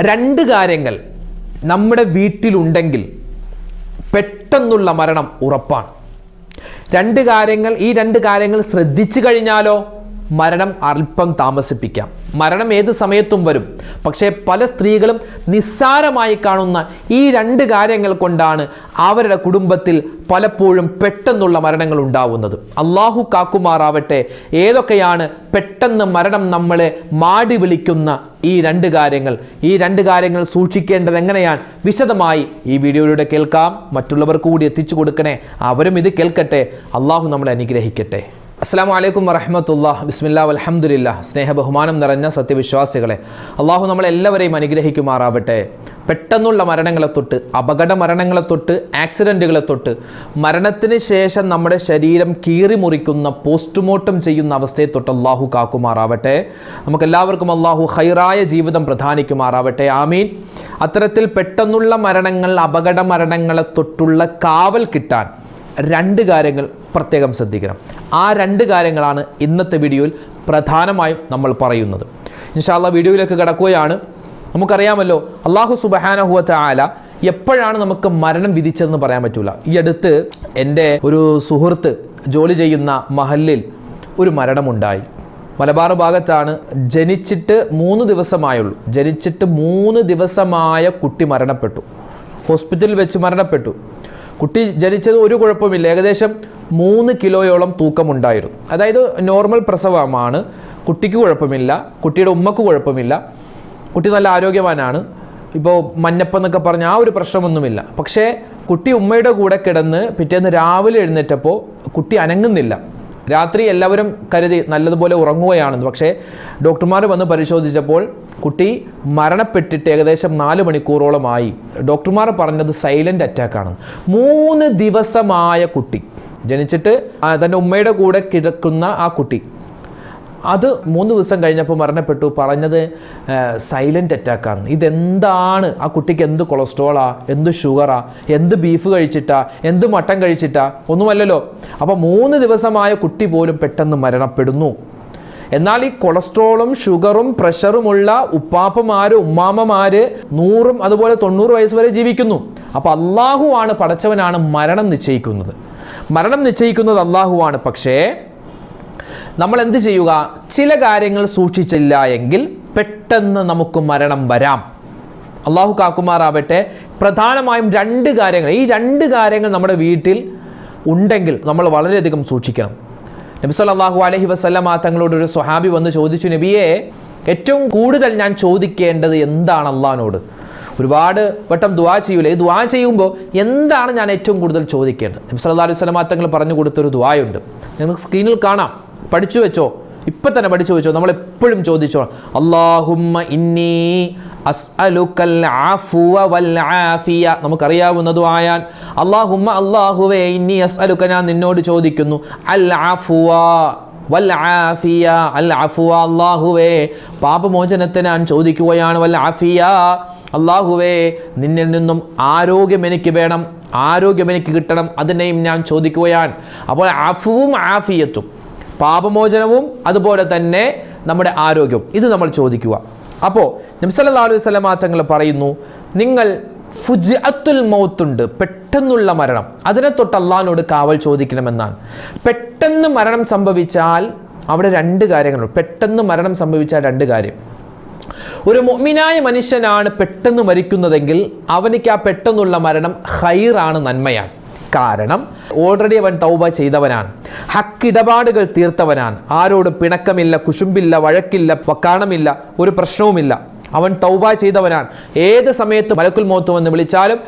രണ്ട് കാര്യങ്ങൾ നമ്മുടെ വീട്ടിലുണ്ടെങ്കിൽ പെട്ടെന്നുള്ള മരണം ഉറപ്പാണ്. ഈ രണ്ട് കാര്യങ്ങൾ ശ്രദ്ധിച്ചു കഴിഞ്ഞാലോ മരണം അല്പം താമസിപ്പിക്കാം. മരണം ഏത് സമയത്തും വരും. പക്ഷേ പല സ്ത്രീകളും നിസ്സാരമായി കാണുന്ന ഈ രണ്ട് കാര്യങ്ങൾ കൊണ്ടാണ് അവരുടെ കുടുംബത്തിൽ പലപ്പോഴും പെട്ടെന്നുള്ള മരണങ്ങൾ ഉണ്ടാവുന്നത്. അള്ളാഹു കാക്കുമാറാവട്ടെ. ഏതൊക്കെയാണ് പെട്ടെന്ന് മരണം നമ്മളെ മാടി വിളിക്കുന്ന ഈ രണ്ട് കാര്യങ്ങൾ സൂക്ഷിക്കേണ്ടത് എങ്ങനെയാണ് വിശദമായി ഈ വീഡിയോയിലൂടെ കേൾക്കാം. മറ്റുള്ളവർക്ക് കൂടി എത്തിച്ചു കൊടുക്കണേ, അവരും ഇത് കേൾക്കട്ടെ. അള്ളാഹു നമ്മളെ അനുഗ്രഹിക്കട്ടെ. അസ്സലാമു അലൈക്കും വറഹ്മത്തുള്ളാഹി. ബിസ്മില്ലാ വൽഹംദുലില്ലാ. സ്നേഹ ബഹുമാനം നിറഞ്ഞ സത്യവിശ്വാസികളെ, അള്ളാഹു നമ്മളെല്ലാവരെയും അനുഗ്രഹിക്കുമാറാവട്ടെ. പെട്ടെന്നുള്ള മരണങ്ങളെ തൊട്ട്, അപകട മരണങ്ങളെ തൊട്ട്, ആക്സിഡൻറ്റുകളെ തൊട്ട്, മരണത്തിന് ശേഷം നമ്മുടെ ശരീരം കീറി മുറിക്കുന്ന പോസ്റ്റ്മോർട്ടം ചെയ്യുന്ന അവസ്ഥയെ തൊട്ട് അള്ളാഹു കാക്കുമാറാവട്ടെ. നമുക്കെല്ലാവർക്കും അള്ളാഹു ഖൈറായ ജീവിതം പ്രദാനിക്കുമാറാവട്ടെ. ആമീൻ. അത്തരത്തിൽ പെട്ടെന്നുള്ള മരണങ്ങൾ, അപകട മരണങ്ങളെ തൊട്ടുള്ള കാവൽ കിട്ടാൻ രണ്ട് കാര്യങ്ങൾ പ്രത്യേകം ശ്രദ്ധിക്കണം. ആ രണ്ട് കാര്യങ്ങളാണ് ഇന്നത്തെ വീഡിയോയിൽ പ്രധാനമായും നമ്മൾ പറയുന്നത്. ഇൻഷാ അല്ലാഹ് വീഡിയോയിലേക്ക് കടക്കുകയാണ്. നമുക്കറിയാമല്ലോ, അല്ലാഹു സുബ്ഹാനഹു വ തആല എപ്പോഴാണ് നമുക്ക് മരണം വിധിച്ചതെന്ന് പറയാൻ പറ്റൂല. ഈ അടുത്ത് എൻ്റെ ഒരു സുഹൃത്ത് ജോലി ചെയ്യുന്ന മഹല്ലിൽ ഒരു മരണമുണ്ടായി. മലബാർ ഭാഗത്താണ്. ജനിച്ചിട്ട് 3 ദിവസമായുള്ളൂ. ജനിച്ചിട്ട് 3 ദിവസമായ കുട്ടി മരണപ്പെട്ടു. ഹോസ്പിറ്റലിൽ വെച്ച് മരണപ്പെട്ടു. കുട്ടി ജനിച്ചത് ഒരു കുഴപ്പമില്ല. ഏകദേശം 3 കിലോയോളം തൂക്കമുണ്ടായിരുന്നു. അതായത് നോർമൽ പ്രസവമാണ്. കുട്ടിക്ക് കുഴപ്പമില്ല, കുട്ടിയുടെ ഉമ്മക്ക് കുഴപ്പമില്ല, കുട്ടി നല്ല ആരോഗ്യവാനാണ്. ഇപ്പോൾ മഞ്ഞപ്പെന്നൊക്കെ പറഞ്ഞ ആ ഒരു പ്രശ്നമൊന്നുമില്ല. പക്ഷേ കുട്ടി ഉമ്മയുടെ കൂടെ കിടന്ന് പിറ്റേന്ന് രാവിലെ എഴുന്നേറ്റപ്പോൾ കുട്ടി അനങ്ങുന്നില്ല. രാത്രി എല്ലാവരും കരുതി നല്ലതുപോലെ ഉറങ്ങുകയാണെന്ന്. പക്ഷേ ഡോക്ടർമാർ വന്ന് പരിശോധിച്ചപ്പോൾ കുട്ടി മരണപ്പെട്ടിട്ട് ഏകദേശം 4 മണിക്കൂറോളമായി. ഡോക്ടർമാർ പറഞ്ഞത് സൈലൻ്റ് അറ്റാക്കാണ്. 3 ദിവസമായ കുട്ടി ജനിച്ചിട്ട് തൻ്റെ ഉമ്മയുടെ കൂടെ കിടക്കുന്ന ആ കുട്ടി അത് 3 ദിവസം കഴിഞ്ഞപ്പോൾ മരണപ്പെട്ടു. പറഞ്ഞത് സൈലൻ്റ് അറ്റാക്കാണ്. ഇതെന്താണ്? ആ കുട്ടിക്ക് എന്ത് കൊളസ്ട്രോളാ, എന്ത് ഷുഗറാ, എന്ത് ബീഫ് കഴിച്ചിട്ടാ, എന്ത് മട്ടൻ കഴിച്ചിട്ടാ? ഒന്നുമല്ലല്ലോ. അപ്പോൾ 3 ദിവസമായ കുട്ടി പോലും പെട്ടെന്ന് മരണപ്പെടുന്നു. എന്നാൽ ഈ കൊളസ്ട്രോളും ഷുഗറും പ്രഷറുമുള്ള ഉപ്പാപ്പമാര്, ഉമ്മാമ്മമാര് 100 അതുപോലെ 90 വയസ്സ് വരെ ജീവിക്കുന്നു. അപ്പോൾ അള്ളാഹുവാണ്, പടച്ചവനാണ് മരണം നിശ്ചയിക്കുന്നത്. മരണം നിശ്ചയിക്കുന്നത് അള്ളാഹുവാണ്. പക്ഷേ നമ്മൾ എന്ത് ചെയ്യുക? ചില കാര്യങ്ങൾ സൂക്ഷിച്ചില്ല എങ്കിൽ പെട്ടെന്ന് നമുക്ക് മരണം വരാം. അള്ളാഹു കാക്കുമാറാവട്ടെ. പ്രധാനമായും രണ്ട് കാര്യങ്ങൾ, ഈ രണ്ട് കാര്യങ്ങൾ നമ്മുടെ വീട്ടിൽ ഉണ്ടെങ്കിൽ നമ്മൾ വളരെയധികം സൂക്ഷിക്കണം. നബി സല്ലല്ലാഹു അലൈഹി വസല്ലമ തങ്ങളോട് ഒരു സ്വഹാബി വന്ന് ചോദിച്ചു, നബിയെ, ഏറ്റവും കൂടുതൽ ഞാൻ ചോദിക്കേണ്ടത് എന്താണ് അള്ളാഹിനോട്? ഒരുപാട് വട്ടം ദുആ ചെയ്യൂലേ, ഈ ദുആ ചെയ്യുമ്പോൾ എന്താണ് ഞാൻ ഏറ്റവും കൂടുതൽ ചോദിക്കേണ്ടത്? നബി സല്ലല്ലാഹു അലൈഹി വസല്ലമ തങ്ങൾ പറഞ്ഞു കൊടുത്തൊരു ദുആയുണ്ട്. നിങ്ങൾക്ക് സ്ക്രീനിൽ കാണാം. പഠിച്ചു വെച്ചോ, ഇപ്പം തന്നെ പഠിച്ചു വെച്ചോ. നമ്മൾ എപ്പോഴും ചോദിച്ചോ, അല്ലാഹുമ്മ ഇന്നി അസ്അലുക്കൽ അഫ്വ വൽ ആഫിയ. നമുക്കറിയാവുന്ന ദുആയാൻ. അല്ലാഹുമ്മ, അല്ലാഹുവേ, ഇന്നി അസ്അലുക, ഞാൻ നിന്നോട് ചോദിക്കുന്നു, അൽ അഫ്വ വൽ ആഫിയ. അൽ അഫ്വ, അല്ലാഹുവേ, പാപമോചനത്തെ ഞാൻ ചോദിക്കുകയാണ്. വൽ ആഫിയ, അല്ലാഹുവേ, നിന്നിൽ നിന്നും ആരോഗ്യം എനിക്ക് വേണം, ആരോഗ്യം എനിക്ക് കിട്ടണം, അതിനെയും ഞാൻ ചോദിക്കുകയാണ്. അപ്പോൾ അഫ്വും ആഫിയത്തും, പാപമോചനവും അതുപോലെ തന്നെ നമ്മുടെ ആരോഗ്യം, ഇത് നമ്മൾ ചോദിക്കുക. അപ്പോൾ നബി സല്ലല്ലാഹു അലൈഹി വസല്ലമ തങ്ങൾ പറയുന്നു, നിങ്ങൾ ഫുജ്അത്തുൽ മൗത്തുണ്ട്, പെട്ടെന്നുള്ള മരണം, അതിനെ തൊട്ട് അള്ളാഹിനോട് കാവൽ ചോദിക്കണമെന്നാണ്. പെട്ടെന്ന് മരണം സംഭവിച്ചാൽ അവിടെ രണ്ട് കാര്യങ്ങളുണ്ട്. പെട്ടെന്ന് മരണം സംഭവിച്ചാൽ രണ്ട് കാര്യം. ഒരു മുഅ്മിനായ മനുഷ്യനാണ് പെട്ടെന്ന് മരിക്കുന്നതെങ്കിൽ അവനിക്ക് ആ പെട്ടെന്നുള്ള മരണം ഖൈറാണ്, നന്മയാണ്. കാരണം ഓൾറെഡി അവൻ തൗബ ചെയ്തവനാണ്, ഹക്കിടപാടുകൾ തീർത്തവനാണ്, ആരോടും പിണക്കമില്ല, കുശുമ്പില്ല, വഴക്കില്ല, വക്കാണമില്ല, ഒരു പ്രശ്നവുമില്ല. അവൻ തൗബ ചെയ്തവനാണ്. ഏത് സമയത്ത് മലക്കുൽ മൗത്ത് വന്ന് വിളിച്ചാലും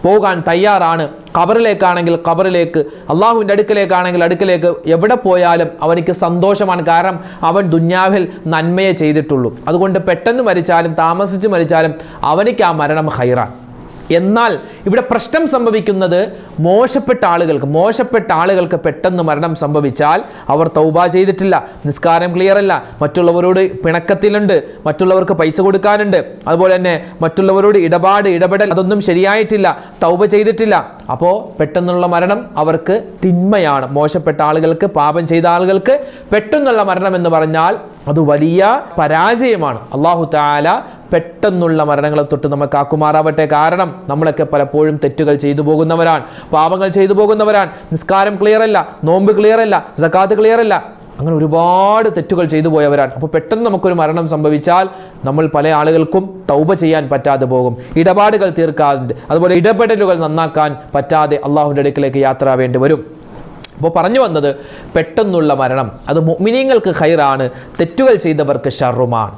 പോകാൻ തയ്യാറാണ്. ഖബറിലേക്കാണെങ്കിൽ ഖബറിലേക്ക്, അള്ളാഹുവിൻ്റെ അടുക്കലേക്കാണെങ്കിൽ അടുക്കലേക്ക്, എവിടെ പോയാലും അവനിക്ക് സന്തോഷമാണ്. കാരണം അവൻ ദുന്യാവിൽ നന്മയെ ചെയ്തിട്ടുള്ളൂ. അതുകൊണ്ട് പെട്ടെന്ന് മരിച്ചാലും താമസിച്ച് മരിച്ചാലും അവനിക്ക് ആ മരണം ഖൈറാണ്. എന്നാൽ ഇവിടെ പ്രശ്നം സംഭവിക്കുന്നത് മോശപ്പെട്ട ആളുകൾക്ക് പെട്ടെന്ന് മരണം സംഭവിച്ചാൽ അവർ തൗബ ചെയ്തിട്ടില്ല, നിസ്കാരം ക്ലിയർ അല്ല, മറ്റുള്ളവരോട് പിണക്കത്തിലുണ്ട്, മറ്റുള്ളവർക്ക് പൈസ കൊടുക്കാനുണ്ട്, അതുപോലെ തന്നെ മറ്റുള്ളവരോട് ഇടപെടൽ അതൊന്നും ശരിയായിട്ടില്ല, തൗബ ചെയ്തിട്ടില്ല. അപ്പോൾ പെട്ടെന്നുള്ള മരണം അവർക്ക് തിന്മയാണ്. മോശപ്പെട്ട ആളുകൾക്ക്, പാപം ചെയ്ത ആളുകൾക്ക് പെട്ടെന്നുള്ള മരണം എന്ന് പറഞ്ഞാൽ അത് വലിയ പരാജയമാണ്. അല്ലാഹു തആല പെട്ടെന്നുള്ള മരണങ്ങളെ തൊട്ട് നമ്മെ കാക്കുമാറാവട്ടെ. കാരണം നമ്മളൊക്കെ പലപ്പോഴും തെറ്റുകൾ ചെയ്തു പോകുന്നവരാണ്, പാപങ്ങൾ ചെയ്തു പോകുന്നവരാണ്. നിസ്കാരം ക്ലിയർ അല്ല, നോമ്പ് ക്ലിയർ അല്ല, സകാത്ത് ക്ലിയർ അല്ല, അങ്ങനെ ഒരുപാട് തെറ്റുകൾ ചെയ്തു പോയവരാണ്. അപ്പോൾ പെട്ടെന്ന് നമുക്കൊരു മരണം സംഭവിച്ചാൽ നമ്മൾ പല ആളുകൾക്കും തൗബ ചെയ്യാൻ പറ്റാതെ പോകും, ഇടപാടുകൾ തീർക്കാതെ, അതുപോലെ ഇടപെടലുകൾ നന്നാക്കാൻ പറ്റാതെ അള്ളാഹുവിൻ്റെ അടുക്കിലേക്ക് യാത്ര വേണ്ടി വരും. അപ്പോൾ പറഞ്ഞു വന്നത്, പെട്ടെന്നുള്ള മരണം അത് മുഅ്മിനീങ്ങൾക്ക് ഖൈറാണ്, തെറ്റുകൾ ചെയ്തവർക്ക് ഷർറുമാണ്.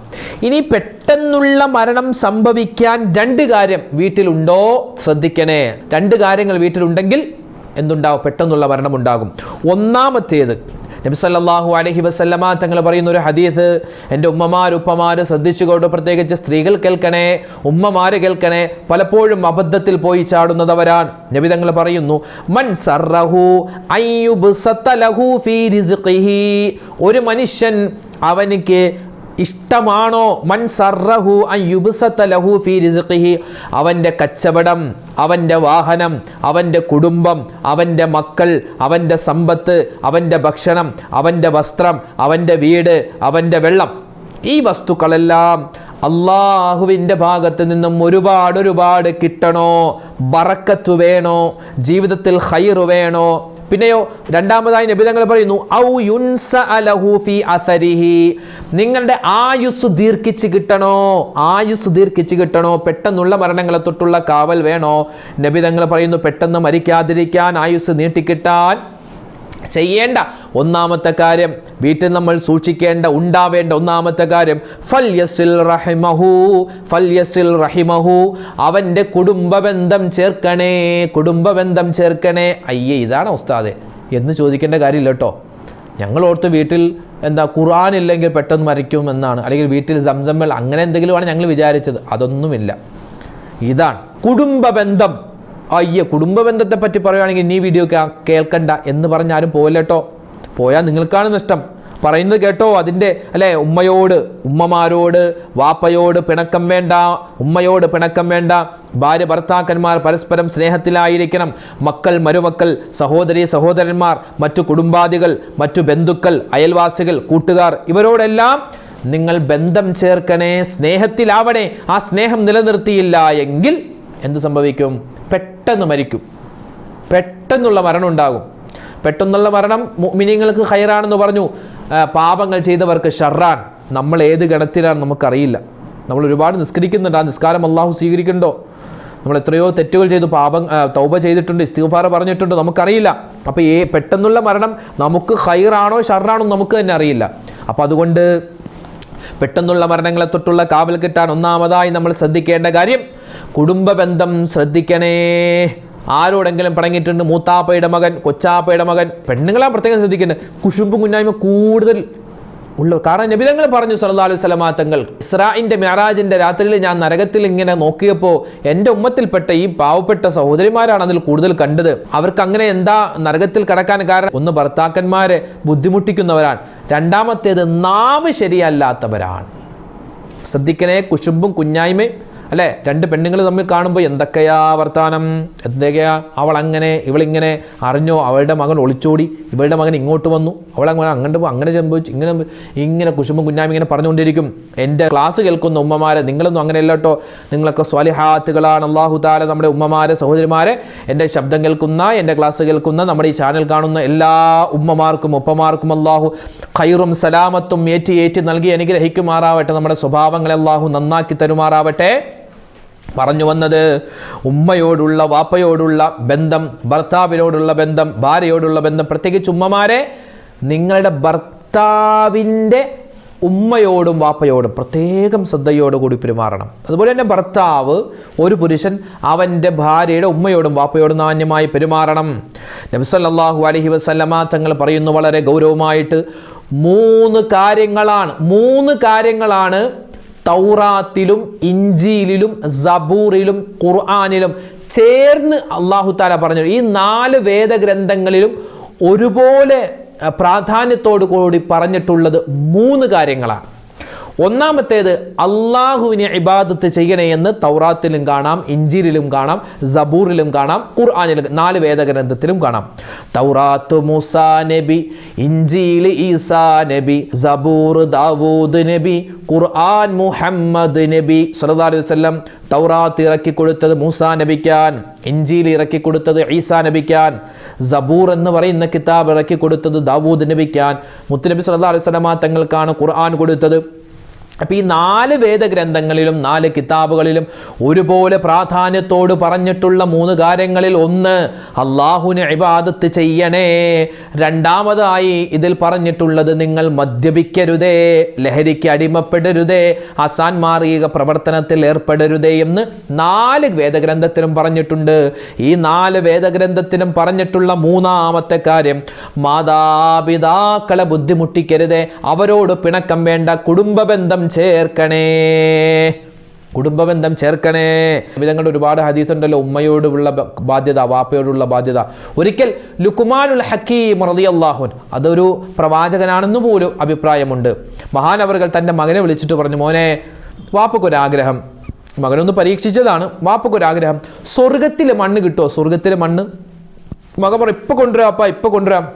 ഇനി പെട്ടെന്നുള്ള മരണം സംഭവിക്കാൻ 2 കാര്യം വീട്ടിലുണ്ടോ ശ്രദ്ധിക്കണേ. 2 കാര്യങ്ങൾ വീട്ടിലുണ്ടെങ്കിൽ എന്തുണ്ടാവും? പെട്ടെന്നുള്ള മരണം ഉണ്ടാകും. ഒന്നാമത്തേത്, നബി സല്ലല്ലാഹു അലൈഹി വസല്ലമ തങ്ങൾ പറയുന്ന ഒരു ഹദീസ്, എൻ്റെ ഉപ്പമാര് ശ്രദ്ധിച്ചുകൊണ്ട്, പ്രത്യേകിച്ച് സ്ത്രീകൾ കേൾക്കണേ, ഉമ്മമാര് കേൾക്കണേ, പലപ്പോഴും അബദ്ധത്തിൽ പോയി ചാടുന്നവരാണ്. നബി തങ്ങൾ പറയുന്നു, മൻ സറഹു അയ്യുബ്സത ലഹു ഫീ റിസ്ഖിഹി, ഒരു മനുഷ്യൻ അവനിക്ക് ഇഷ്ടമാണോ, മൻ സറഹു അൻ യുബ്സത ലഹു ഫീ റിസ്ഖിഹി, അവൻ്റെ കച്ചവടം, അവൻ്റെ വാഹനം, അവൻ്റെ കുടുംബം, അവൻ്റെ മക്കൾ, അവൻ്റെ സമ്പത്ത്, അവൻ്റെ ഭക്ഷണം, അവൻ്റെ വസ്ത്രം, അവൻ്റെ വീട്, അവൻ്റെ വെള്ളം, ഈ വസ്തുക്കളെല്ലാം അള്ളാഹുവിൻ്റെ ഭാഗത്ത് നിന്നും ഒരുപാട് കിട്ടണോ, ബറക്കത്ത് വേണോ, ജീവിതത്തിൽ ഖൈറ് വേണോ. പിന്നെയോ രണ്ടാമതായി നബി തങ്ങൾ പറയുന്നു, ഔ യുൻസഅ ലഹു ഫീ അസരിഹി, നിങ്ങളുടെ ആയുസ് ദീർഘിച്ച് കിട്ടണോ, പെട്ടെന്നുള്ള മരണങ്ങളെ തൊട്ടുള്ള കാവൽ വേണോ. നബി തങ്ങൾ പറയുന്നു, പെട്ടെന്ന് മരിക്കാതിരിക്കാൻ, ആയുസ് നീട്ടിക്കിട്ടാൻ ചെയ്യേണ്ട ഒന്നാമത്തെ കാര്യം, വീട്ടിൽ നമ്മൾ സൂക്ഷിക്കേണ്ട, ഉണ്ടാവേണ്ട ഒന്നാമത്തെ കാര്യം, ഫൽയസിൽ റഹിമഹു, അവൻ്റെ കുടുംബബന്ധം ചേർക്കണേ. അയ്യേ, ഇതാണ് ഉസ്താദെ എന്ന് ചോദിക്കേണ്ട കാര്യമില്ല കേട്ടോ. ഞങ്ങൾ ഓർത്ത് വീട്ടിൽ ഖുർആൻ ഇല്ലെങ്കിൽ പെട്ടെന്ന് മരിക്കും എന്നാണ്, അല്ലെങ്കിൽ വീട്ടിൽ സംസം വെള്ളം അങ്ങനെ എന്തെങ്കിലുമാണ് ഞങ്ങൾ വിചാരിച്ചത്. അതൊന്നുമില്ല. ഇതാണ് കുടുംബബന്ധം. അയ്യേ, കുടുംബബന്ധത്തെ പറ്റി പറയുകയാണെങ്കിൽ നീ വീഡിയോ കേൾക്കണ്ട എന്ന് പറഞ്ഞാലും പോയില്ലട്ടോ. പോയാൽ നിങ്ങൾക്കാണ് നഷ്ടം. പറയുന്നത് കേട്ടോ, അതിൻ്റെ അല്ലേ, ഉമ്മമാരോട് വാപ്പയോട് പിണക്കം വേണ്ട, ഉമ്മയോട് പിണക്കം വേണ്ട, ഭാര്യ ഭർത്താക്കന്മാർ പരസ്പരം സ്നേഹത്തിലായിരിക്കണം, മക്കൾ മരുമക്കൾ, സഹോദരി സഹോദരന്മാർ, മറ്റു കുടുംബാദികൾ, മറ്റു ബന്ധുക്കൾ, അയൽവാസികൾ, കൂട്ടുകാർ, ഇവരോടെല്ലാം നിങ്ങൾ ബന്ധം ചേർക്കണേ, സ്നേഹത്തിലാവണേ. ആ സ്നേഹം നിലനിർത്തിയില്ല എങ്കിൽ എന്ത് സംഭവിക്കും? പെട്ടെന്ന് മരിക്കും, പെട്ടെന്നുള്ള മരണം ഉണ്ടാകും. പെട്ടെന്നുള്ള മരണം മുഅ്മിനീങ്ങൾക്ക് ഖൈറാണെന്ന് പറഞ്ഞു, പാപങ്ങൾ ചെയ്തവർക്ക് ഷർറാൻ. നമ്മൾ ഏത് ഗണത്തിലാണ് നമുക്കറിയില്ല. നമ്മൾ ഒരുപാട് നിസ്കരിക്കുന്നുണ്ട്, ആ നിസ്കാരം അള്ളാഹു സ്വീകരിക്കുന്നുണ്ടോ? നമ്മൾ എത്രയോ തെറ്റുകൾ ചെയ്തു, തൗബ ചെയ്തിട്ടുണ്ട്, ഇസ്തിഗ്ഫാർ പറഞ്ഞിട്ടുണ്ട്, നമുക്കറിയില്ല. അപ്പോൾ പെട്ടെന്നുള്ള മരണം നമുക്ക് ഖൈറാണോ ഷർറാണോ നമുക്ക് തന്നെ അറിയില്ല. അപ്പോൾ അതുകൊണ്ട് പെട്ടെന്നുള്ള മരണങ്ങളെ തൊട്ടുള്ള കാവൽ കിട്ടാൻ ഒന്നാമതായി നമ്മൾ ശ്രദ്ധിക്കേണ്ട കാര്യം, കുടുംബ ബന്ധം ശ്രദ്ധിക്കണേ. ആരോടെങ്കിലും പണങ്ങിയിട്ടുണ്ട്, മൂത്താപ്പയുടെ മകൻ, കൊച്ചാപ്പയുടെ മകൻ, പെണ്ണുങ്ങളാ പ്രത്യേകം ശ്രദ്ധിക്കേണ്ടത്. കുശുമ്പും കുഞ്ഞായ്മ കൂടുതൽ ഉള്ള, കാരണം നബി തങ്ങൾ പറഞ്ഞു സല്ലല്ലാഹു അലൈഹി വസല്ലമ തങ്ങൾ, ഇസ്രാഇന്റെ മിഅ്റാജിന്റെ രാത്രിയിൽ ഞാൻ നരകത്തിൽ ഇങ്ങനെ നോക്കിയപ്പോൾ എൻ്റെ ഉമ്മത്തിൽപ്പെട്ട ഈ പാവപ്പെട്ട സഹോദരിമാരാണ് അതിൽ കൂടുതൽ കണ്ടത്. അവർക്ക് അങ്ങനെ എന്താ നരകത്തിൽ കടക്കാൻ കാരണം? ഒന്ന്, ഭർത്താക്കന്മാരെ ബുദ്ധിമുട്ടിക്കുന്നവരാണ്. രണ്ടാമത്തേത്, നാവ് ശരിയല്ലാത്തവരാണ്. ശ്രദ്ധിക്കണേ, കുശുമ്പും കുഞ്ഞായ്മയും അല്ലേ. 2 പെണ്ണുങ്ങൾ തമ്മിൽ കാണുമ്പോൾ എന്തൊക്കെയാ വർത്താനം, എന്തൊക്കെയാ അവൾ അങ്ങനെ ഇവളിങ്ങനെ, അറിഞ്ഞോ അവളുടെ മകൻ ഒളിച്ചോടി, ഇവളുടെ മകൻ ഇങ്ങോട്ട് വന്നു, അവളങ്ങനെ അങ്ങനെ സംഭവിച്ചു, ഇങ്ങനെ കുശുമ്പും കുഞ്ഞായ്മ ഇങ്ങനെ പറഞ്ഞുകൊണ്ടിരിക്കും. എൻ്റെ ക്ലാസ് കേൾക്കുന്ന ഉമ്മമാരെ, നിങ്ങളൊന്നും അങ്ങനെയല്ല കേട്ടോ, നിങ്ങളൊക്കെ സ്വാലിഹാത്തുകളാണ്. അല്ലാഹു തആല നമ്മുടെ ഉമ്മമാരെ, സഹോദരിമാരെ, എൻ്റെ ശബ്ദം കേൾക്കുന്ന, എൻ്റെ ക്ലാസ് കേൾക്കുന്ന, നമ്മുടെ ഈ ചാനൽ കാണുന്ന എല്ലാ ഉമ്മമാർക്കും ഉപ്പമാർക്കും അല്ലാഹു ഖൈറും സലാമത്തും ഏറ്റി നൽകി അനുഗ്രഹിക്കുമാറാവട്ടെ. നമ്മുടെ സ്വഭാവങ്ങളെ അല്ലാഹു നന്നാക്കി തരുമാറാവട്ടെ. പറഞ്ഞു വന്നത്, ഉമ്മയോടുള്ള, വാപ്പയോടുള്ള ബന്ധം, ഭർത്താവിനോടുള്ള ബന്ധം, ഭാര്യയോടുള്ള ബന്ധം, പ്രത്യേകിച്ച് ഉമ്മമാരെ, നിങ്ങളുടെ ഭർത്താവിൻ്റെ ഉമ്മയോടും വാപ്പയോടും പ്രത്യേകം ശ്രദ്ധയോടുകൂടി പെരുമാറണം. അതുപോലെ തന്നെ ഭർത്താവ്, ഒരു പുരുഷൻ, അവൻ്റെ ഭാര്യയുടെ ഉമ്മയോടും വാപ്പയോടും നാന്യമായി പെരുമാറണം. നബി സല്ലല്ലാഹു അലൈഹി വസല്ലമ തങ്ങൾ പറയുന്നു വളരെ ഗൗരവമായിട്ട്, 3 കാര്യങ്ങളാണ് തൗറാത്തിലും ഇഞ്ചീലിലും സബൂറിലും ഖുർആനിലും ചേർന്ന് അല്ലാഹു തആല പറഞ്ഞു. ഈ 4 വേദഗ്രന്ഥങ്ങളിലും ഒരുപോലെ പ്രാധാന്യത്തോടു കൂടി പറഞ്ഞിട്ടുള്ളത് 3 കാര്യങ്ങളാണ്. ഒന്നാമത്തേത് അള്ളാഹുവിനെ ഇബാദത്ത് ചെയ്യണേ എന്ന് തൗറാത്തിലും കാണാം, ഇഞ്ചീലിലും കാണാം, സബൂറിലും കാണാം, ഖുർആനിലും 4 വേദഗ്രന്ഥത്തിലും കാണാം. തൗറാത്ത് മൂസാ നബി, ഇഞ്ചീൽ ഈസാ നബി, സബൂർ ദാവൂദ് നബി, ഖുർആൻ മുഹമ്മദ് നബി സല്ലല്ലാഹു അലൈഹി വസല്ലം. തൗറാത്ത് ഇറക്കി കൊടുത്തത് മൂസാ നബിക്കാൻ, ഇഞ്ചീൽ ഇറക്കി കൊടുത്തത് ഈസാ നബിക്കാൻ, സബൂർ എന്ന് പറയുന്ന കിതാബ് ഇറക്കി കൊടുത്തത് ദാവൂദ് നബിക്കാൻ, മുത്തുനബി സല്ലല്ലാഹു അലൈഹി വസല്ലം തങ്ങൾക്കാണ് ഖുർആൻ കൊടുത്തത്. അപ്പോൾ ഈ 4 വേദഗ്രന്ഥങ്ങളിലും 4 കിതാബുകളിലും ഒരുപോലെ പ്രാധാന്യത്തോട് പറഞ്ഞിട്ടുള്ള 3 കാര്യങ്ങളിൽ ഒന്ന് അള്ളാഹുവിനെ ഇബാദത്ത് ചെയ്യണേ. രണ്ടാമതായി ഇതിൽ പറഞ്ഞിട്ടുള്ളത് നിങ്ങൾ മദ്യപിക്കരുതേ, ലഹരിക്ക് അടിമപ്പെടരുതേ, അസാൻമാർഗിക പ്രവർത്തനത്തിൽ ഏർപ്പെടരുതേ എന്ന് 4 വേദഗ്രന്ഥത്തിലും പറഞ്ഞിട്ടുണ്ട്. ഈ 4 വേദഗ്രന്ഥത്തിലും പറഞ്ഞിട്ടുള്ള മൂന്നാമത്തെ കാര്യം മാതാപിതാക്കളെ ബുദ്ധിമുട്ടിക്കരുതേ, അവരോട് പിണക്കം വേണ്ട, കുടുംബബന്ധം ചേർക്കണേ, കുടുംബബന്ധം ചേർക്കണേ. വിധങ്ങളുടെ ഒരുപാട് ഹദീസുണ്ടല്ലോ, ഉമ്മയോടുള്ള ബാധ്യത, വാപ്പയോടുള്ള ബാധ്യത. ഒരിക്കൽ ലുക്മാനുൽ ഹക്കീം റളിയല്ലാഹു അൻഹു, അതൊരു പ്രവാചകനാണെന്ന് പോലും അഭിപ്രായമുണ്ട്, മഹാനവറുകൾ തൻ്റെ മകനെ വിളിച്ചിട്ട് പറഞ്ഞു, മോനെ, വാപ്പക്കൊരാഗ്രഹം, മകനൊന്ന് പരീക്ഷിച്ചതാണ്, വാപ്പക്കൊരാഗ്രഹം, സ്വർഗത്തിലെ മണ്ണ് കിട്ടുമോ? സ്വർഗത്തിലെ മണ്ണ്. മകൻ പറഞ്ഞു, ഇപ്പൊ കൊണ്ടുവരാം അപ്പ, ഇപ്പൊ കൊണ്ടുവരാം.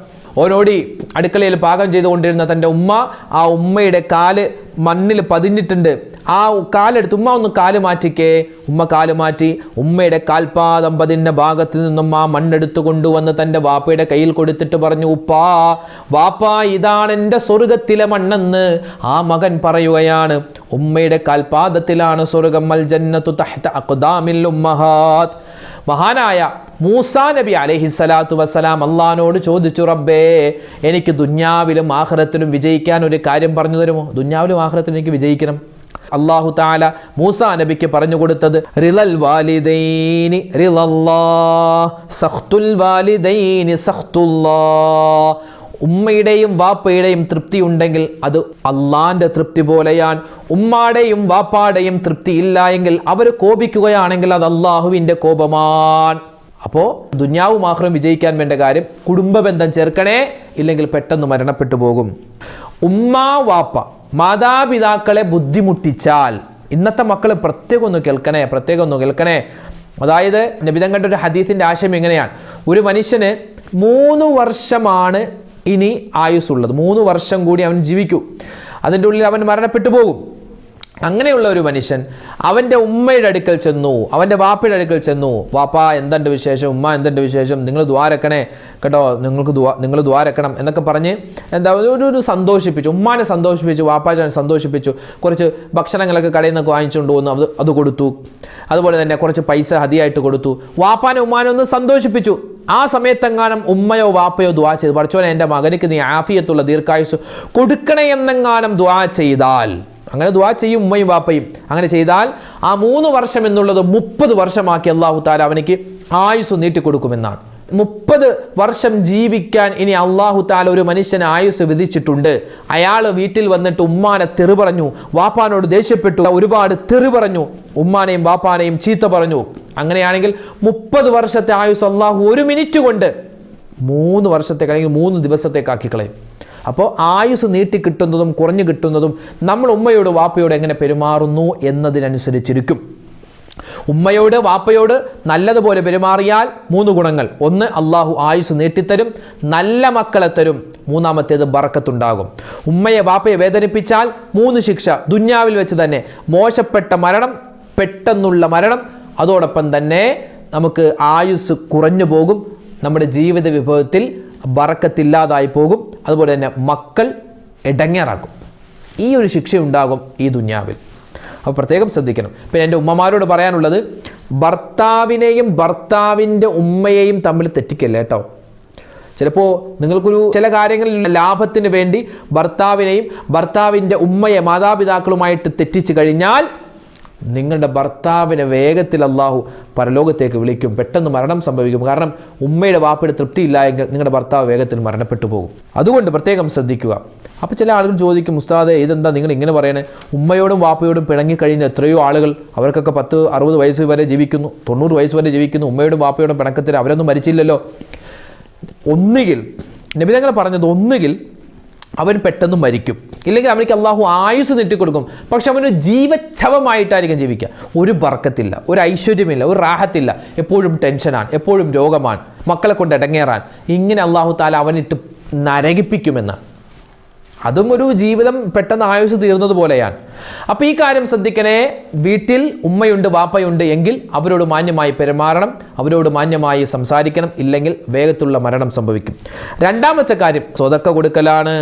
ഓനോടി അടുക്കളയിൽ പാകം ചെയ്തുകൊണ്ടിരുന്ന തൻ്റെ ഉമ്മ, ആ ഉമ്മയുടെ കാല് മണ്ണിൽ പതിഞ്ഞിട്ടുണ്ട്, ആ കാലെടുത്ത് ഉമ്മ ഒന്ന് കാല് മാറ്റിക്കേ. ഉമ്മ കാല് മാറ്റി, ഉമ്മയുടെ കാൽപാദം പതിഞ്ഞ ഭാഗത്ത് നിന്നും ആ മണ്ണെടുത്ത് കൊണ്ടുവന്ന് തൻ്റെ വാപ്പയുടെ കയ്യിൽ കൊടുത്തിട്ട് പറഞ്ഞു, ഉപ്പാ, വാപ്പാ, ഇതാണ് എൻ്റെ സ്വർഗത്തിലെ മണ്ണെന്ന്. ആ മകൻ പറയുകയാണ്, ഉമ്മയുടെ കാൽപാദത്തിലാണ് സ്വർഗം, അൽ ജന്നത്തു തഹ്ത അഖ്ദാമിൽ ഉമ്മഹാത്ത്. മഹാനായ മൂസാ നബി അലൈഹിസ്സലാത്തു വസ്സലാം അള്ളാഹിനോട് ചോദിച്ചു, റബ്ബേ, എനിക്ക് ദുന്യാവിലും ആഖിറത്തിലും വിജയിക്കാൻ ഒരു കാര്യം പറഞ്ഞു തരുമോ? ദുന്യാവിലും ആഖിറത്തിലും എനിക്ക് വിജയിക്കണം. അല്ലാഹു തആല മൂസാ നബിക്ക് പറഞ്ഞു കൊടുത്തത് റിളൽ വാലിദൈനി റിളല്ലാഹ്, സഖ്തുൽ വാലിദൈനി സഖ്തുല്ലാഹ്. ഉമ്മയുടെയും വാപ്പയുടെയും തൃപ്തി ഉണ്ടെങ്കിൽ അത് അള്ളാന്റെ തൃപ്തി പോലെയാണ്. ഉമ്മാടെയും വാപ്പാടെയും തൃപ്തി ഇല്ല എങ്കിൽ, അവർ കോപിക്കുകയാണെങ്കിൽ അത് അള്ളാഹുവിൻ്റെ കോപമാണ്. അപ്പോൾ ദുന്യാവും ആഖിറവും വിജയിക്കാൻ വേണ്ട കാര്യം കുടുംബബന്ധം ചേർക്കണേ, ഇല്ലെങ്കിൽ പെട്ടെന്ന് മരണപ്പെട്ടു പോകും. ഉമ്മ വാപ്പ മാതാപിതാക്കളെ ബുദ്ധിമുട്ടിച്ചാൽ, ഇന്നത്തെ മക്കൾ പ്രത്യേകം ഒന്ന് കേൾക്കണേ. അതായത് നബിതങ്ങളുടെ ഒരു ഹദീസിൻ്റെ ആശയം എങ്ങനെയാണ്, ഒരു മനുഷ്യന് 3 വർഷമാണ് ഇനി ആയുസ്സുള്ളത്, 3 വർഷം കൂടി അവൻ ജീവിക്കും, അതിൻ്റെ ഉള്ളിൽ അവൻ മരണപ്പെട്ടു പോകും. അങ്ങനെയുള്ള ഒരു മനുഷ്യൻ അവൻ്റെ ഉമ്മയുടെ അടുക്കൽ ചെന്നു, അവൻ്റെ വാപ്പയുടെ അടുക്കൽ ചെന്നു, വാപ്പ എന്തുണ്ട് വിശേഷം, ഉമ്മ എന്തുണ്ട് വിശേഷം, നിങ്ങൾ ദ്വാരക്കണേ കേട്ടോ, നിങ്ങൾ ദ്വാരക്കണം എന്നൊക്കെ പറഞ്ഞ് ഒരു സന്തോഷിപ്പിച്ചു, ഉമ്മാനെ സന്തോഷിപ്പിച്ചു, വാപ്പാനെ സന്തോഷിപ്പിച്ചു. കുറച്ച് ഭക്ഷണങ്ങളൊക്കെ കടയിൽ നിന്നൊക്കെ വാങ്ങിച്ചുകൊണ്ട് വന്നു, അത് കൊടുത്തു. അതുപോലെ തന്നെ കുറച്ച് പൈസ ഹദിയായിട്ട് കൊടുത്തു. വാപ്പാനെ ഉമ്മാനെ ഒന്ന് സന്തോഷിപ്പിച്ചു. ആ സമയത്തെങ്ങാനും ഉമ്മയോ വാപ്പയോ ദുആ ചെയ്തു, പഠിച്ചോനെ എൻ്റെ മകനിക്ക് നീ ആഫിയത്തുള്ള ദീർഘായുസ് കൊടുക്കണേ എന്നെങ്ങാനും ദുആ ചെയ്താൽ, അങ്ങനെ ദുആ ചെയ്യും ഉമ്മയും വാപ്പയും, അങ്ങനെ ചെയ്താൽ ആ 3 വർഷം എന്നുള്ളത് 30 വർഷമാക്കി അല്ലാഹു തആല അവനിക്ക് ആയുസ് നീട്ടിക്കൊടുക്കുമെന്നാണ്. 30 വർഷം ജീവിക്കാൻ ഇനി അല്ലാഹു തആല ഒരു മനുഷ്യന് ആയുസ് വിധിച്ചിട്ടുണ്ട്. അയാൾ വീട്ടിൽ വന്നിട്ട് ഉമ്മാനെ തെറി പറഞ്ഞു, വാപ്പാനോട് ദേഷ്യപ്പെട്ടു, ഒരുപാട് തെറി പറഞ്ഞു, ഉമ്മാനെയും വാപ്പാനെയും ചീത്ത പറഞ്ഞു. അങ്ങനെയാണെങ്കിൽ 30 വർഷത്തെ ആയുസ് അല്ലാഹു 1 മിനിറ്റ് കൊണ്ട് 3 വർഷത്തേക്ക് അല്ലെങ്കിൽ 3 ദിവസത്തേക്കാക്കി കളയും. അപ്പോൾ ആയുസ് നീട്ടി കിട്ടുന്നതും കുറഞ്ഞു കിട്ടുന്നതും നമ്മൾ ഉമ്മയോട് വാപ്പയോട് എങ്ങനെ പെരുമാറുന്നു എന്നതിനനുസരിച്ചിരിക്കും. ഉമ്മയോട് വാപ്പയോട് നല്ലതുപോലെ പെരുമാറിയാൽ 3 ഗുണങ്ങൾ. 1, അള്ളാഹു ആയുസ് നീട്ടിത്തരും, നല്ല മക്കളെ തരും. 3-മത്തേത് ബറക്കത്തുണ്ടാകും. ഉമ്മയെ വാപ്പയെ വേദനിപ്പിച്ചാൽ 3 ശിക്ഷ, ദുന്യാവിൽ വെച്ച് തന്നെ മോശപ്പെട്ട മരണം, പെട്ടെന്നുള്ള മരണം, അതോടൊപ്പം തന്നെ നമുക്ക് ആയുസ് കുറഞ്ഞു പോകും, നമ്മുടെ ജീവിത വിഭവത്തിൽ ബറക്കത്തില്ലാതായി പോകും, അതുപോലെ തന്നെ മക്കൾ ഇടങ്ങേറാക്കും. ഈ ഒരു ശിക്ഷ ഉണ്ടാകും ഈ ദുന്യാവിൽ. അപ്പോൾ പ്രത്യേകം ശ്രദ്ധിക്കണം. പിന്നെ എൻ്റെ ഉമ്മമാരോട് പറയാനുള്ളത്, ഭർത്താവിനെയും ഭർത്താവിൻ്റെ ഉമ്മയെയും തമ്മിൽ തെറ്റിക്കല്ലേ കേട്ടോ. ചിലപ്പോൾ നിങ്ങൾക്കൊരു ചില കാര്യങ്ങളിൽ ലാഭത്തിന് വേണ്ടി ഭർത്താവിനെയും ഭർത്താവിൻ്റെ ഉമ്മയെ മാതാപിതാക്കളുമായിട്ട് തെറ്റിച്ച് കഴിഞ്ഞാൽ നിങ്ങളുടെ ഭർത്താവിനെ വേഗത്തിൽ അള്ളാഹു പരലോകത്തേക്ക് വിളിക്കും, പെട്ടെന്ന് മരണം സംഭവിക്കും. കാരണം ഉമ്മയുടെ വാപ്പയുടെ തൃപ്തി ഇല്ല എങ്കിൽ നിങ്ങളുടെ ഭർത്താവ് വേഗത്തിൽ മരണപ്പെട്ടു പോകും. അതുകൊണ്ട് പ്രത്യേകം ശ്രദ്ധിക്കുക. അപ്പോൾ ചില ആളുകൾ ചോദിക്കും, ഉസ്താദേ ഇതെന്താ നിങ്ങൾ ഇങ്ങനെ പറയണേ, ഉമ്മയോടും വാപ്പയോടും പിണങ്ങിക്കഴിഞ്ഞ എത്രയോ ആളുകൾ, അവർക്കൊക്കെ 10-60 വയസ്സ് വരെ ജീവിക്കുന്നു, 90 വയസ്സ് വരെ ജീവിക്കുന്നു, ഉമ്മയോടും വാപ്പയോടും പിണക്കത്തിൽ അവരൊന്നും മരിച്ചില്ലല്ലോ. ഒന്നുകിൽ നബി തങ്ങൾ പറഞ്ഞത്, ഒന്നുകിൽ അവൻ പെട്ടെന്ന് മരിക്കും, ഇല്ലെങ്കിൽ അവനിക്ക് അള്ളാഹു ആയുസ് നീട്ടിക്കൊടുക്കും. പക്ഷെ അവന് ജീവച്ഛവമായിട്ടായിരിക്കും ജീവിക്കുക. ഒരു ബർക്കത്തില്ല, ഒരു ഐശ്വര്യമില്ല, ഒരു റാഹത്തില്ല, എപ്പോഴും ടെൻഷനാണ്, എപ്പോഴും രോഗമാണ്, മക്കളെ കൊണ്ട് ഇടങ്ങേറാൻ. ഇങ്ങനെ അള്ളാഹു താല അവനിട്ട് നരകിപ്പിക്കുമെന്ന്. അതും ഒരു ജീവിതം പെട്ടെന്ന് ആയുസ് തീർന്നതുപോലെയാണ്. അപ്പോൾ ഈ കാര്യം ശ്രദ്ധിക്കണേ. വീട്ടിൽ ഉമ്മയുണ്ട്, വാപ്പയുണ്ട് എങ്കിൽ അവരോട് മാന്യമായി പെരുമാറണം, അവരോട് മാന്യമായി സംസാരിക്കണം, ഇല്ലെങ്കിൽ വേഗത്തിലുള്ള മരണം സംഭവിക്കും. രണ്ടാമത്തെ കാര്യം സ്വതക്ക കൊടുക്കലാണ്.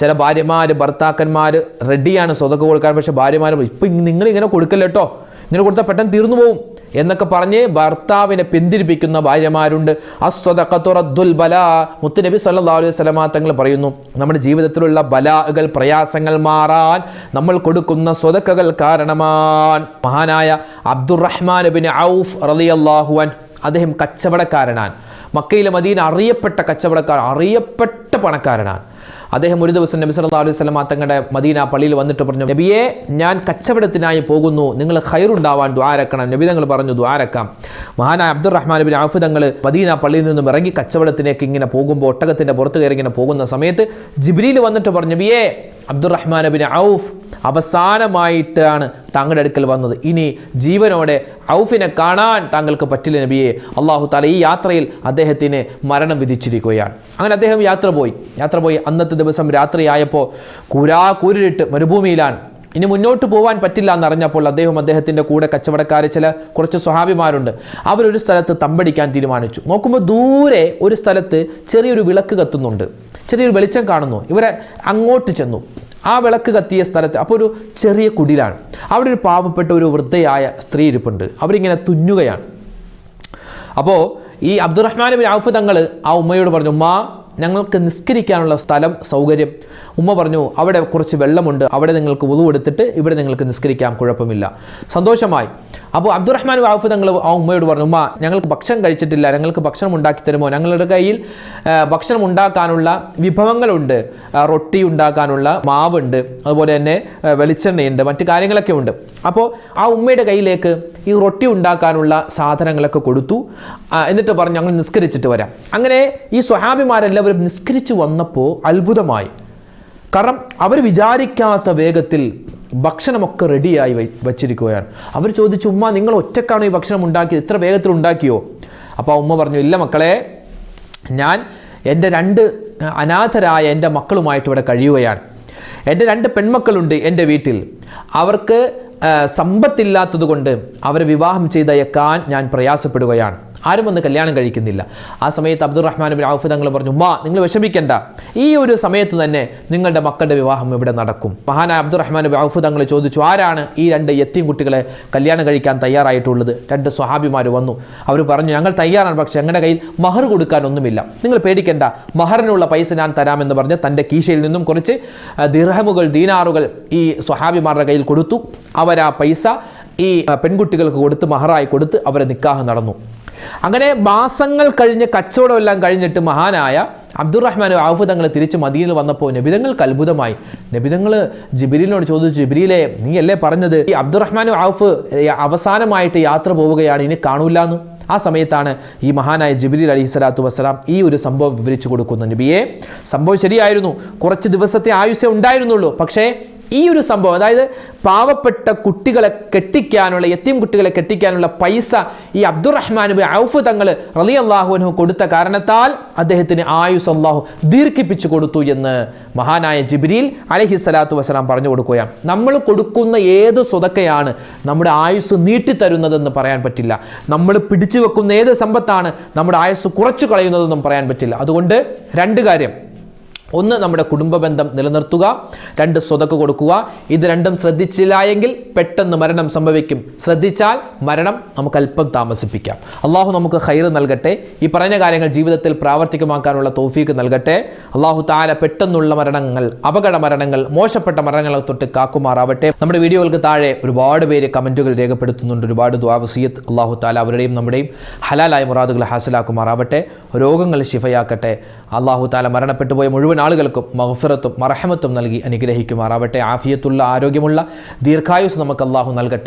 ചില ഭാര്യമാർ, ഭർത്താക്കന്മാർ റെഡിയാണ് സ്വതക്ക കൊടുക്കാൻ, പക്ഷെ ഭാര്യമാർ ഇപ്പം നിങ്ങളിങ്ങനെ കൊടുക്കല്ലോ കേട്ടോ, ഇങ്ങനെ കൊടുത്താൽ പെട്ടെന്ന് തീർന്നു പോവും എന്നൊക്കെ പറഞ്ഞ് ഭർത്താവിനെ പിന്തിരിപ്പിക്കുന്ന ഭാര്യമാരുണ്ട്. അസ്വദഖതു റദ്ദുൽ ബലാ. മുത്തുനബി സല്ലല്ലാഹു അലൈഹി വസല്ലമ തങ്ങൾ പറയുന്നു, നമ്മുടെ ജീവിതത്തിലുള്ള ബലാകൾ, പ്രയാസങ്ങൾ മാറാൻ നമ്മൾ കൊടുക്കുന്ന സ്വതക്കകൾ കാരണമാണ്. മഹാനായ അബ്ദുറഹ്മാൻ ഇബ്നു ഔഫ് റളിയല്ലാഹു അൻഹു, അദ്ദേഹം കച്ചവടക്കാരനാണ്. മക്കയിലെ മദീന അറിയപ്പെട്ട കച്ചവടക്കാരൻ, അറിയപ്പെട്ട പണക്കാരനാണ്. അദ്ദേഹം ഒരു ദിവസം നബി സല്ലല്ലാഹു അലൈഹി വസല്ലം തങ്ങളുടെ മദീന പള്ളിയിൽ വന്നിട്ട് പറഞ്ഞു, നബിയെ, ഞാൻ കച്ചവടത്തിനായി പോകുന്നു, നിങ്ങൾ ഖൈറുണ്ടാവാൻ ദുആരക്കണം. നബി തങ്ങൾ പറഞ്ഞു, ദുആരക്കാം. മഹാനായ അബ്ദുറഹ്മാൻ ഇബ്നു ഔഫ് തങ്ങൾ മദീന പള്ളിയിൽ നിന്നും ഇറങ്ങി കച്ചവടത്തിലേക്ക് ഇങ്ങനെ പോകുമ്പോൾ, ഒട്ടകത്തിന്റെ പുറത്ത് കയറി ഇങ്ങനെ പോകുന്ന സമയത്ത് ജിബ്രീൽ വന്നിട്ട് പറഞ്ഞു, നബിയെ, അബ്ദുറഹ്മാൻ ഇബ്നു ഔഫ് അവസാനമായിട്ടാണ് താങ്കളുടെ അടുക്കൽ വന്നത്. ഇനി ജീവനോടെ ഔഫിനെ കാണാൻ താങ്കൾക്ക് പറ്റില്ല നബിയെ. അള്ളാഹു താല ഈ യാത്രയിൽ അദ്ദേഹത്തിന് മരണം വിധിച്ചിരിക്കുകയാണ്. അങ്ങനെ അദ്ദേഹം യാത്ര പോയി. അന്നത്തെ ദിവസം രാത്രിയായപ്പോൾ കൂരിട്ട് മരുഭൂമിയിലാണ്. ഇനി മുന്നോട്ട് പോകാൻ പറ്റില്ല എന്നറിഞ്ഞപ്പോൾ അദ്ദേഹത്തിൻ്റെ കൂടെ കച്ചവടക്കാർ കുറച്ച് സ്വഹാബിമാരുണ്ട്. അവരൊരു സ്ഥലത്ത് തമ്പടിക്കാൻ തീരുമാനിച്ചു. നോക്കുമ്പോൾ ദൂരെ ഒരു സ്ഥലത്ത് ചെറിയൊരു വിളക്ക് കത്തുന്നുണ്ട്, ചെറിയൊരു വെളിച്ചം കാണുന്നു. ഇവരെ അങ്ങോട്ട് ചെന്നു. ആ വിളക്ക് കത്തിയ സ്ഥലത്ത് അപ്പോൾ ഒരു ചെറിയ കുടിലാണ്. അവിടെ ഒരു പാവപ്പെട്ട ഒരു വൃദ്ധയായ സ്ത്രീ ഇരിപ്പുണ്ട്. അവരിങ്ങനെ തുന്നുകയാണ്. അപ്പോൾ ഈ അബ്ദുറഹ്മാൻ ഇബ്നു ഔഫ് തങ്ങൾ ആ ഉമ്മയോട് പറഞ്ഞു, ഉമ്മ, ഞങ്ങൾക്ക് നിസ്കരിക്കാനുള്ള സ്ഥലം, സൗകര്യം. ഉമ്മ പറഞ്ഞു, അവിടെ കുറച്ച് വെള്ളമുണ്ട്, അവിടെ നിങ്ങൾക്ക് വുളു എടുത്തിട്ട് ഇവിടെ നിങ്ങൾക്ക് നിസ്കരിക്കാം, കുഴപ്പമില്ല. സന്തോഷമായി. അപ്പോൾ അബ്ദുറഹ്മാൻ ഇബ്നു ഔഫ് തങ്ങൾ ആ ഉമ്മയോട് പറഞ്ഞു, ഉമ്മ, ഞങ്ങൾക്ക് ഭക്ഷണം കഴിച്ചിട്ടില്ല, ഞങ്ങൾക്ക് ഭക്ഷണം ഉണ്ടാക്കി തരുമോ? ഞങ്ങളുടെ കയ്യിൽ ഭക്ഷണം ഉണ്ടാക്കാനുള്ള വിഭവങ്ങളുണ്ട്. റൊട്ടി ഉണ്ടാക്കാനുള്ള മാവുണ്ട്, അതുപോലെ തന്നെ വെളിച്ചെണ്ണയുണ്ട്, മറ്റു കാര്യങ്ങളൊക്കെ ഉണ്ട്. അപ്പോൾ ആ ഉമ്മയുടെ കയ്യിലേക്ക് ഈ റൊട്ടി ഉണ്ടാക്കാനുള്ള സാധനങ്ങളൊക്കെ കൊടുത്തു. എന്നിട്ട് പറഞ്ഞു, ഞങ്ങൾ നിസ്കരിച്ചിട്ട് വരാം. അങ്ങനെ ഈ സ്വഹാബിമാരെല്ലാവരും നിസ്കരിച്ചു വന്നപ്പോൾ അത്ഭുതമായി. കാരണം അവർ വിചാരിക്കാത്ത വേഗത്തിൽ ഭക്ഷണമൊക്കെ റെഡിയായി വച്ചിരിക്കുകയാണ്. അവർ ചോദിച്ചു, ഉമ്മ, നിങ്ങൾ ഒറ്റക്കാണോ ഈ ഭക്ഷണം ഉണ്ടാക്കിയത്? ഇത്ര വേഗത്തിൽ ഉണ്ടാക്കിയോ? അപ്പോൾ ആ ഉമ്മ പറഞ്ഞു, ഇല്ല മക്കളെ, ഞാൻ എൻ്റെ 2 അനാഥരായ എൻ്റെ മക്കളുമായിട്ട് ഇവിടെ കഴിയുകയാണ്. എൻ്റെ 2 പെൺമക്കളുണ്ട് എൻ്റെ വീട്ടിൽ. അവർക്ക് സമ്പത്തില്ലാത്തത് കൊണ്ട് അവരെ വിവാഹം ചെയ്തയക്കാൻ ഞാൻ പ്രയാസപ്പെടുകയാണ്. ആരും വന്ന് കല്യാണം കഴിക്കുന്നില്ല. ആ സമയത്ത് അബ്ദുറഹ്മാൻ ഇബ്നു ഔഫ് തങ്ങൾ പറഞ്ഞു, ഉമ്മ, നിങ്ങൾ വിഷമിക്കേണ്ട, ഈ ഒരു സമയത്ത് തന്നെ നിങ്ങളുടെ മക്കളുടെ വിവാഹം ഇവിടെ നടക്കും. മഹാനായ അബ്ദുറഹ്മാൻ ഇബ്നു ഔഫ് തങ്ങൾ ചോദിച്ചു, ആരാണ് ഈ 2 യത്തീം കുട്ടികളെ കല്യാണം കഴിക്കാൻ തയ്യാറായിട്ടുള്ളത്? 2 സ്വഹാബിമാർ വന്നു. അവർ പറഞ്ഞു, ഞങ്ങൾ തയ്യാറാണ്, പക്ഷേ ഞങ്ങളുടെ കയ്യിൽ മഹർ കൊടുക്കാനൊന്നുമില്ല. നിങ്ങൾ പേടിക്കേണ്ട, മഹറിനുള്ള പൈസ ഞാൻ തരാമെന്ന് പറഞ്ഞ് തൻ്റെ കീശയിൽ നിന്നും കുറച്ച് ദിർഹമുകൾ, ദീനാറുകൾ ഈ സ്വഹാബിമാരുടെ കയ്യിൽ കൊടുത്തു. അവർ ആ പൈസ ഈ പെൺകുട്ടികൾക്ക് കൊടുത്ത്, മഹറായി കൊടുത്ത് അവരെ നിക്കാഹ് നടന്നു. അങ്ങനെ മാസങ്ങൾ കഴിഞ്ഞ്, കച്ചവടമെല്ലാം കഴിഞ്ഞിട്ട് മഹാനായ അബ്ദുറഹ്മാൻ ഔഫ് തങ്ങൾ തിരിച്ച് മദീനയിൽ വന്നപ്പോൾ നബിതങ്ങൾക്ക് അത്ഭുതമായി. നബിതങ്ങൾ ജിബ്രീലിനോട് ചോദിച്ചു, ജിബ്രീലേ, നീ അല്ലേ പറഞ്ഞത് ഈ അബ്ദുറഹ്മാൻ ഔഫ് അവസാനമായിട്ട് യാത്ര പോവുകയാണ്, ഇനി കാണൂല്ലാന്ന്? ആ സമയത്താണ് ഈ മഹാനായ ജിബ്രീൽ അലൈഹിസ്സലാത്തു വസ്സലാം ഈ ഒരു സംഭവം വിവരിച്ചു കൊടുക്കുന്നു. നബിയെ, സംഭവം ശരിയായിരുന്നു, കുറച്ച് ദിവസത്തെ ആയുസ്സേ ഉണ്ടായിരുന്നുള്ളൂ. പക്ഷേ ഈ ഒരു സംഭവം, അതായത് പാവപ്പെട്ട കുട്ടികളെ കെട്ടിക്കാനുള്ള, യത്തീം കുട്ടികളെ കെട്ടിക്കാനുള്ള പൈസ ഈ അബ്ദുറഹ്മാൻ ഇബ്നു ഔഫ് തങ്ങൾ റളിയല്ലാഹു അൻഹു കൊടുത്ത കാരണത്താൽ അദ്ദേഹത്തിന് ആയുസ് അല്ലാഹു ദീർഘിപ്പിച്ചു കൊടുത്തു എന്ന് മഹാനായ ജിബ്രീൽ അലൈഹിസ്സലാത്തു വസ്സലാം പറഞ്ഞു കൊടുക്കുകയാണ്. നമ്മൾ കൊടുക്കുന്ന ഏത് സ്വതക്കയാണ് നമ്മുടെ ആയുസ് നീട്ടിത്തരുന്നതെന്ന് പറയാൻ പറ്റില്ല. നമ്മൾ പിടിച്ചു വെക്കുന്ന ഏത് സമ്പത്താണ് നമ്മുടെ ആയുസ് കുറച്ചു കളയുന്നതെന്നും പറയാൻ പറ്റില്ല. അതുകൊണ്ട് 2 കാര്യം: ഒന്ന്, നമ്മുടെ കുടുംബ ബന്ധം നിലനിർത്തുക. 2, സ്വതക്ക കൊടുക്കുക. ഇത് 2ഉം ശ്രദ്ധിച്ചില്ല എങ്കിൽ പെട്ടെന്ന് മരണം സംഭവിക്കും. ശ്രദ്ധിച്ചാൽ മരണം നമുക്ക് അല്പം താമസിപ്പിക്കാം. അള്ളാഹു നമുക്ക് ഖൈർ നൽകട്ടെ. ഈ പറഞ്ഞ കാര്യങ്ങൾ ജീവിതത്തിൽ പ്രാവർത്തികമാക്കാനുള്ള തൗഫീക്ക് നൽകട്ടെ. അള്ളാഹു തആല പെട്ടെന്നുള്ള മരണങ്ങൾ, അപകട മരണങ്ങൾ, മോശപ്പെട്ട മരണങ്ങളെ തൊട്ട് കാക്കുമാറാവട്ടെ. നമ്മുടെ വീഡിയോകൾക്ക് താഴെ ഒരുപാട് പേര് കമൻറ്റുകൾ രേഖപ്പെടുത്തുന്നുണ്ട്, ഒരുപാട് ദുആ വസിയത്ത്. അള്ളാഹു തആല അവരുടെയും നമ്മുടെയും ഹലാലായ മുറാദുകൾ ഹാസിലാക്കുമാറാവട്ടെ. രോഗങ്ങൾ ശിഫയാക്കട്ടെ. അള്ളാഹു തആല മരണപ്പെട്ടു പോയ മുഴുവൻ ആളുകൾക്കും മഗ്ഫിറത്തും മർഹമത്തും നൽകി അനുഗ്രഹിക്കുമാറാവട്ടെ. ആഫിയത്തുള്ള, ആരോഗ്യമുള്ള ദീർഘായുസ് നമുക്ക് അള്ളാഹു നൽകട്ടെ.